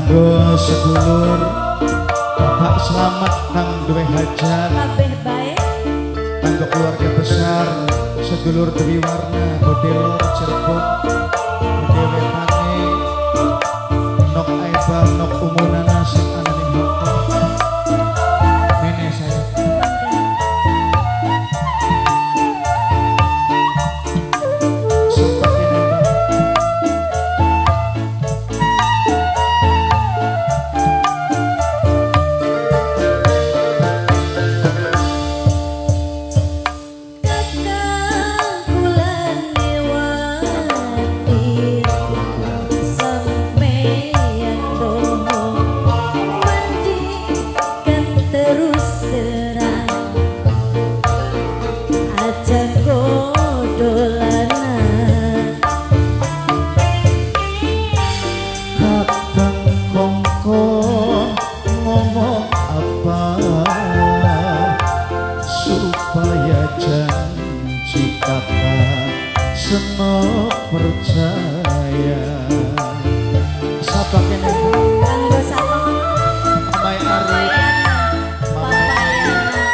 kanggo sedulur Bapak Slamet kang duwe hajat kabeh bae kanggo keluarga besar sedulur Dewi Warna Bodelor Cirebon Dewi Pane Nok Aibal Nok Umunana sing anane Hoko nenek saya sempat ini senok percaya sapa kene kanggo sapa Mamai Ari papayana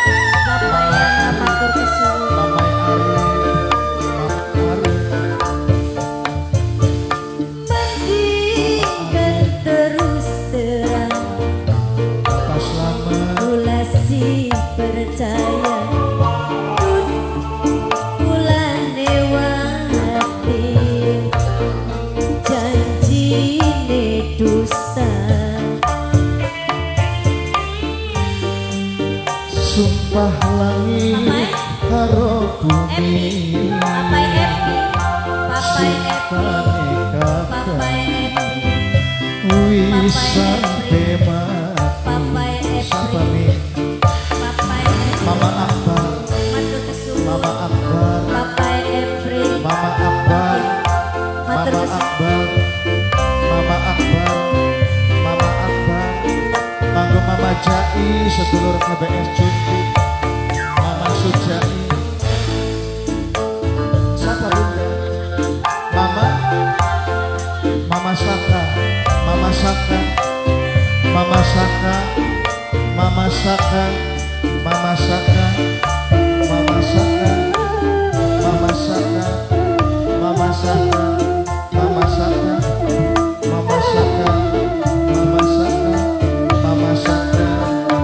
matur kesuwun Mamai Ari mendingan terus terang Bapak Slamet kula si percaya sumpah langit karo bumi Papai Epi Papai Epi wis sampe mati Papai sapa Epi nih Papai Epi Mama Akbar matur kesuwun Mama Akbar Papai Epi Mama Akbar matur Mama kesuwun Akbar Mama Akbar Mama Akbar kanggo Mama Jai sedulur KBS Junti Mama Sujai siapa bunda Mama Mama Saka Mama Saka Mama Saka Mama Saka Mama Saka Mama Saka Mama Saka Mama Saka Mama Saka Mama Saka Mama Saka Mama Saka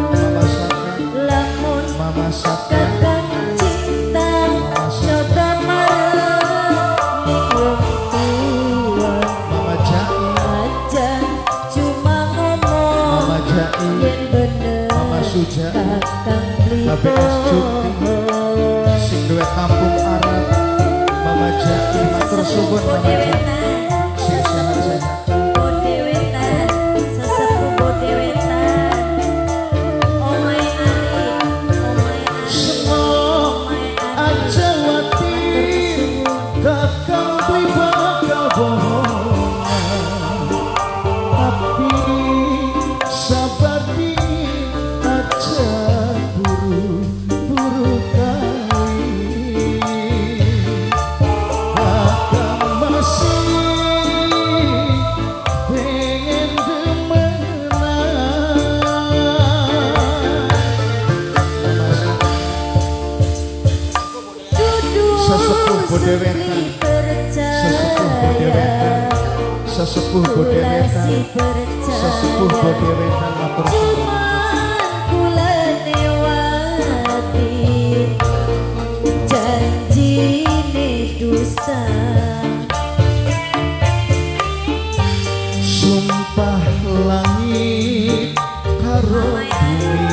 Mama Saka lamun Mama Saka kakang cinta coba marah wong tua Mama Jai aja cuma ngomong Mama Jai yen bener Mama Sujai kakang KBS Junti sing duwe kampung Arab Mama Jai matur suwun Mama Jai sing sehat-sehat Bodewetan, sesepuh Bodewetan. Omai Ali, Omai Ali, Semok Omai Ali. aja wati kakang beli bakal bohongan tapi sabar di aja buru-buru kali kakang masih pengen demenan Sesepuh Bodewetan Sesepuh Bodewetan Sesepuh Bodewetan matur suwun sumpah langit karo bumi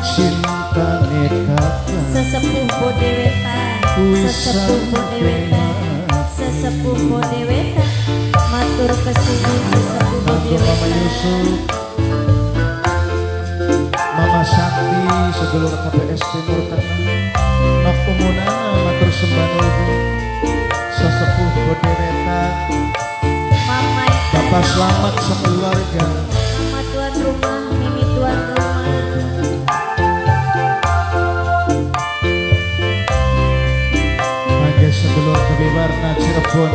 cintane kakang Sesepuh Bodewetan, Sesepuh Bodewetan, Sesepuh Bodewetan, matur kesuwun Sesepuh kanggo Mama Bodewetan. Yusuf Mama Sakti sedulur KPS Timur Tengah Nok Umunana matur sembah nuwun Sesepuh Bodewetan Mamai Bapak Slamet sekeluarga Mama tuan rumah, Mimi tuan rumah. Mangga sedulur Dewi Warna Cirebon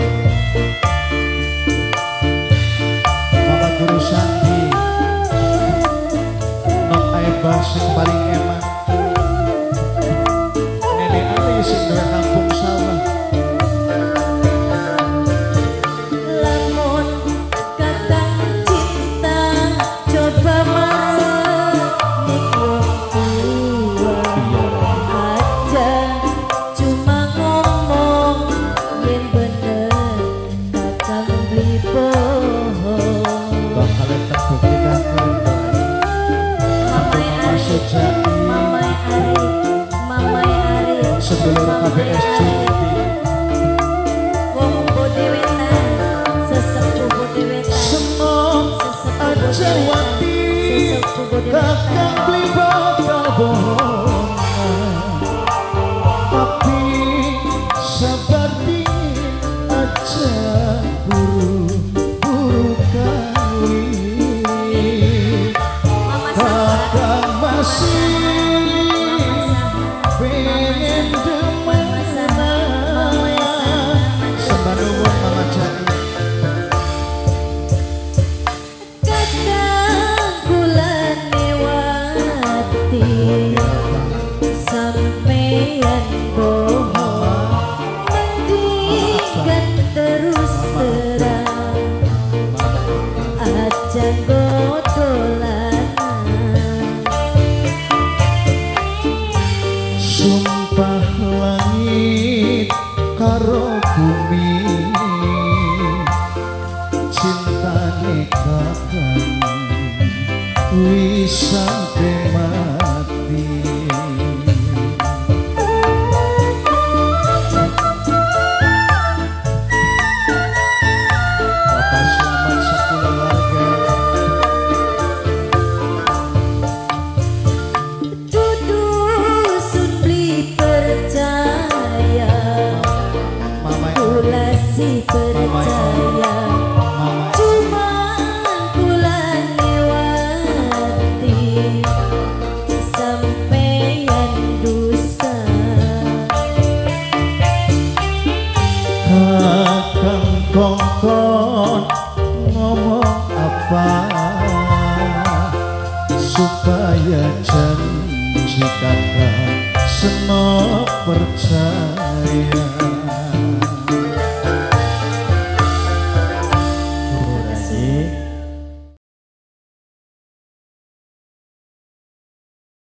Abah sing paling eman. Nenek Ali sing duwe kampung sawah. Lamun kakang cinta coba marah aja cuma ngomong yang bener kakang beli bohong. Bakal terbukti kakang Mamai Ari, Mamai Ari, Mamai Ari, sedulur KBS Jumbi. wong bode wetan, sesepuh bode wetan, Semua aja wati sesepuh bode kakang wetan. beli bakal bohong. Tapi sabar dingin aja buru-buru kali. Mama sabar, Kakang masih pengen demenan. Sembah nuwun Mama Jati. kakang bulan lewati, sampeyan bohong, mendingan terus terang, aja godolanan. Sumpah langit karo bumi, cintane kakang wis sampe mati. Bapak selamat sekeluarga. Dudu sun beli percaya, Mama kula si percaya, Mama cuma bulan lewati, sampeyan dusta. kakang kongkon ngomong apa supaya janji kakang seno percaya.